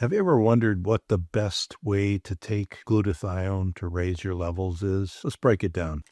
Have you ever wondered what the best way to take glutathione to raise your levels is? Let's break it down.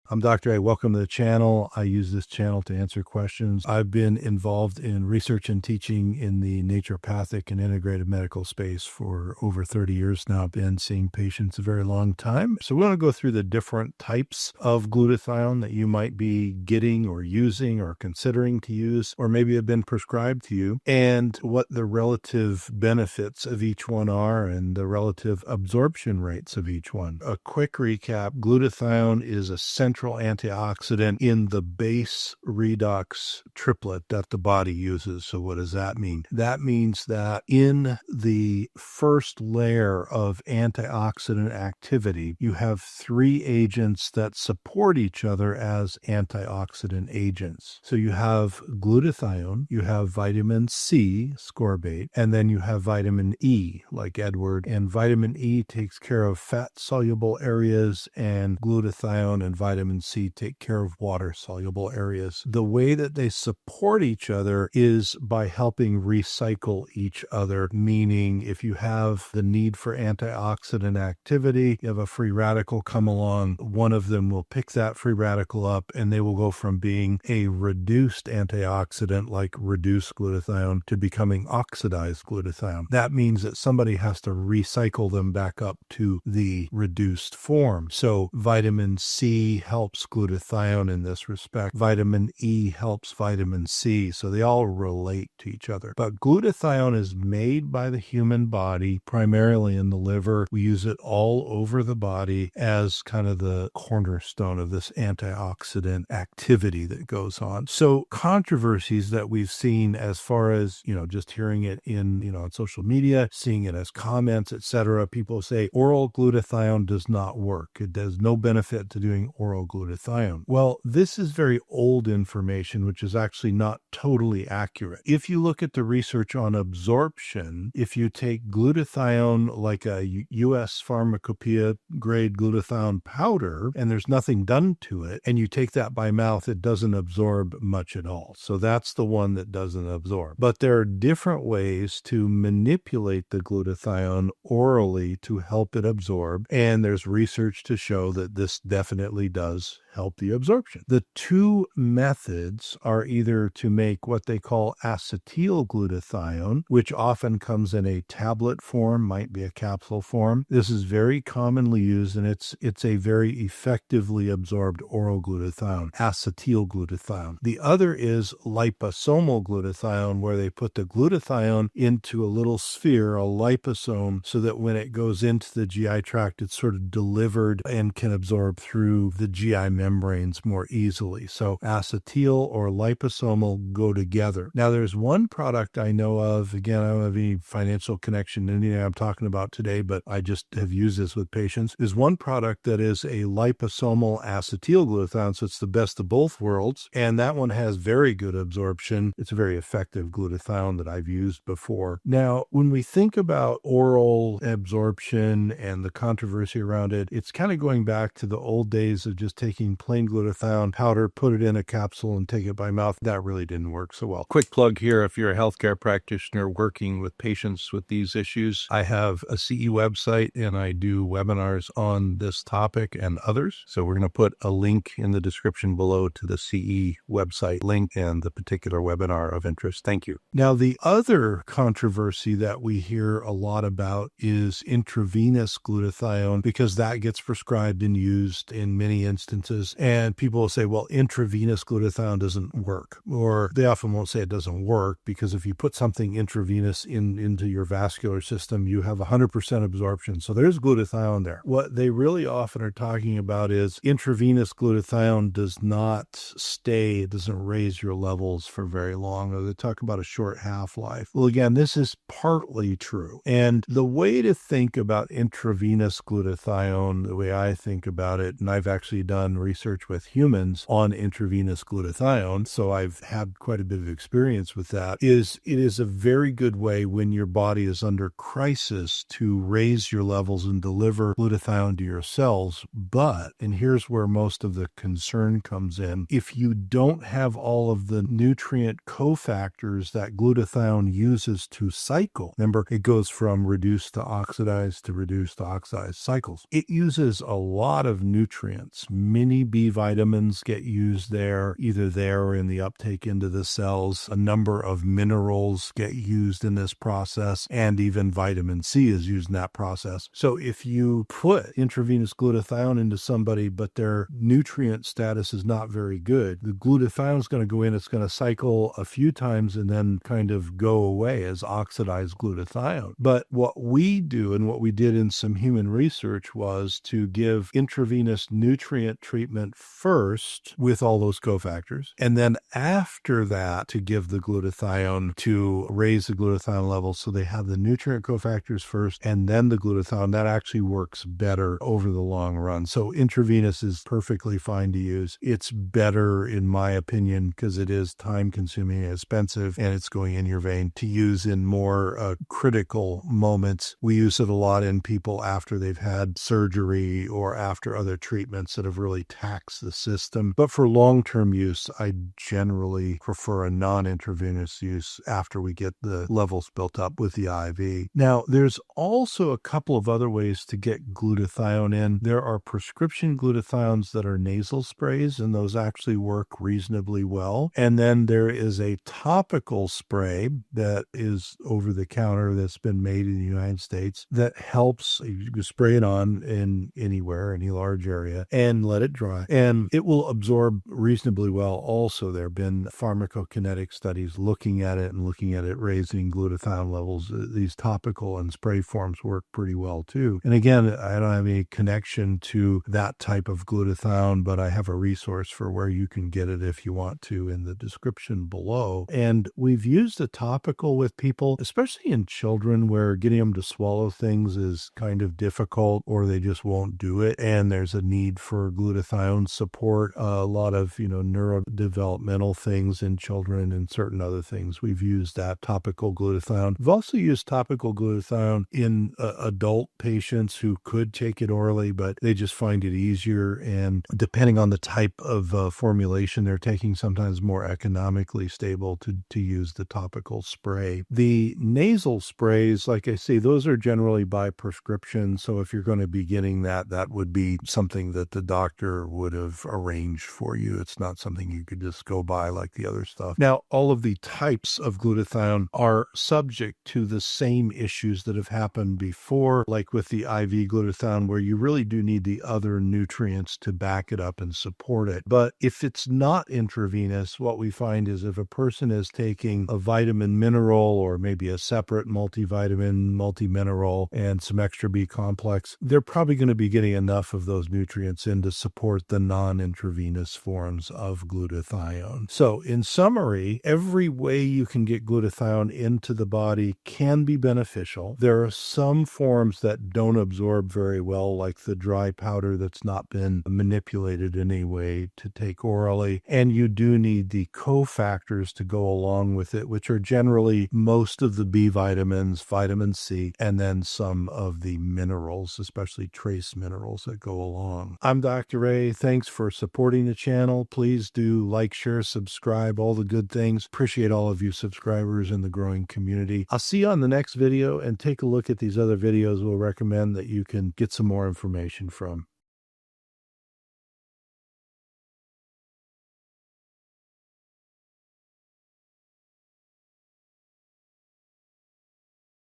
I'm Dr. A. Welcome to the channel. I use this channel to answer questions. I've been involved in research and teaching in the naturopathic and integrative medical space for over 30 years now. I've been seeing patients a very long time. So we want to go through the different types of glutathione that you might be getting or using or considering to use, or maybe have been prescribed to you, and what the relative benefits of each one are and the relative absorption rates of each one. A quick recap: glutathione is a central antioxidant in the base redox triplet that the body uses. So what does that mean? That means that in the first layer of antioxidant activity, you have three agents that support each other as antioxidant agents. So you have glutathione, you have vitamin C, ascorbate, and then you have vitamin E, like Edward. And vitamin E takes care of fat-soluble areas, and glutathione and vitamin C take care of water-soluble areas. The way that they support each other is by helping recycle each other, meaning if you have the need for antioxidant activity, you have a free radical come along, one of them will pick that free radical up, and they will go from being a reduced antioxidant, like reduced glutathione, to becoming oxidized glutathione. That means that somebody has to recycle them back up to the reduced form. So vitamin C helps glutathione in this respect. Vitamin E helps vitamin C. So they all relate to each other. But glutathione is made by the human body, primarily in the liver. We use it all over the body as kind of the cornerstone of this antioxidant activity that goes on. So controversies that we've seen as far as, just hearing it in, on social media, seeing it as comments, etc. People say oral glutathione does not work. It does no benefit to doing oral glutathione. Well, this is very old information, which is actually not totally accurate. If you look at the research on absorption, if you take glutathione like a U.S. pharmacopoeia grade glutathione powder, and there's nothing done to it, and you take that by mouth, it doesn't absorb much at all. So that's the one that doesn't absorb. But there are different ways to manipulate the glutathione orally to help it absorb, and there's research to show that this definitely does help the absorption. The two methods are either to make what they call acetyl glutathione, which often comes in a tablet form, might be a capsule form. This is very commonly used, and it's a very effectively absorbed oral glutathione, acetyl glutathione. The other is liposomal glutathione, where they put the glutathione into a little sphere, a liposome, so that when it goes into the GI tract, it's sort of delivered and can absorb through the GI membranes more easily. So acetyl or liposomal go together. Now, there's one product I know of, again, I don't have any financial connection to anything I'm talking about today, but I just have used this with patients. There's one product that is a liposomal acetyl glutathione, so it's the best of both worlds, and that one has very good absorption. It's a very effective glutathione that I've used before. Now, when we think about oral absorption and the controversy around it, it's kind of going back to the old days of just taking plain glutathione powder, put it in a capsule, and take it by mouth. That really didn't work so well. Quick plug here: if you're a healthcare practitioner working with patients with these issues, I have a CE website and I do webinars on this topic and others. So we're going to put a link in the description below to the CE website link and the particular webinar of interest. Thank you. Now, the other controversy that we hear a lot about is intravenous glutathione, because that gets prescribed and used in many instances. And people will say, well, intravenous glutathione doesn't work. Or they often won't say it doesn't work, because if you put something intravenous into your vascular system, you have 100% absorption. So there's glutathione there. What they really often are talking about is intravenous glutathione does not stay, it doesn't raise your levels for very long. Or they talk about a short half-life. Well, again, this is partly true. And the way to think about intravenous glutathione, the way I think about it, and I've actually done research with humans on intravenous glutathione, so I've had quite a bit of experience with that, is it is a very good way when your body is under crisis to raise your levels and deliver glutathione to your cells. But, and here's where most of the concern comes in, if you don't have all of the nutrient cofactors that glutathione uses to cycle, remember, it goes from reduced to oxidized to reduced to oxidized cycles. It uses a lot of nutrients. Many B vitamins get used there, either there or in the uptake into the cells. A number of minerals get used in this process, and even vitamin C is used in that process. So if you put intravenous glutathione into somebody, but their nutrient status is not very good, the glutathione is going to go in, it's going to cycle a few times and then kind of go away as oxidized glutathione. But what we do, and what we did in some human research, was to give intravenous nutrient treatment first with all those cofactors, and then after that to give the glutathione to raise the glutathione levels so they have the nutrient cofactors first and then the glutathione. That actually works better over the long run. So intravenous is perfectly fine to use. It's better, in my opinion, because it is time consuming and expensive, and it's going in your vein, to use in more critical moments. We use it a lot in people after they've had surgery or after other treatments that have really taxed the system. But for long-term use, I generally prefer a non-intravenous use after we get the levels built up with the IV. Now, there's also a couple of other ways to get glutathione in. There are prescription glutathiones that are nasal sprays, and those actually work reasonably well. And then there is a topical spray that is over the counter that's been made in the United States that helps. You can spray it on in anywhere, any large area, and let it dry. And it will absorb reasonably well also. There have been pharmacokinetic studies looking at it and looking at it raising glutathione levels. These topical and spray forms work pretty well too. And again, I don't have any connection to that type of glutathione, but I have a resource for where you can get it if you want to in the description below. And we've used a topical with people, especially in children, where getting them to swallow things is kind of difficult or they just won't do it. And there's a need for glutathione support. A lot of, neurodevelopmental things in children and certain other things. We've used that topical glutathione. We've also used topical glutathione in adult patients who could take it orally, but they just find it easier. And depending on the type of formulation they're taking, sometimes more economically stable to use the topical spray. The nasal sprays, like I say, those are generally by prescription. So if you're going to be getting that, that would be something that the doctor would have arranged for you. It's not something you could just go by like the other stuff. Now, all of the types of glutathione are subject to the same issues that have happened before, like with the IV glutathione, where you really do need the other nutrients to back it up and support it. But if it's not intravenous, what we find is if a person is taking a vitamin mineral or maybe a separate multivitamin, multimineral, and some extra B complex, they're probably going to be getting enough of those nutrients in to support the non-intravenous forms of glutathione. So in summary, every way you can get glutathione into the body can be beneficial. There are some forms that don't absorb very well, like the dry powder that's not been manipulated in any way to take orally. And you do need the cofactors to go along with it, which are generally most of the B vitamins, vitamin C, and then some of the minerals, especially trace minerals that go along. I'm Dr. Ray. Thanks for supporting the channel. Please do like, share, subscribe, all the good things. Appreciate all of you subscribers in the growing community. I'll see you on the next video, and take a look at these other videos we'll recommend that you can get some more information from.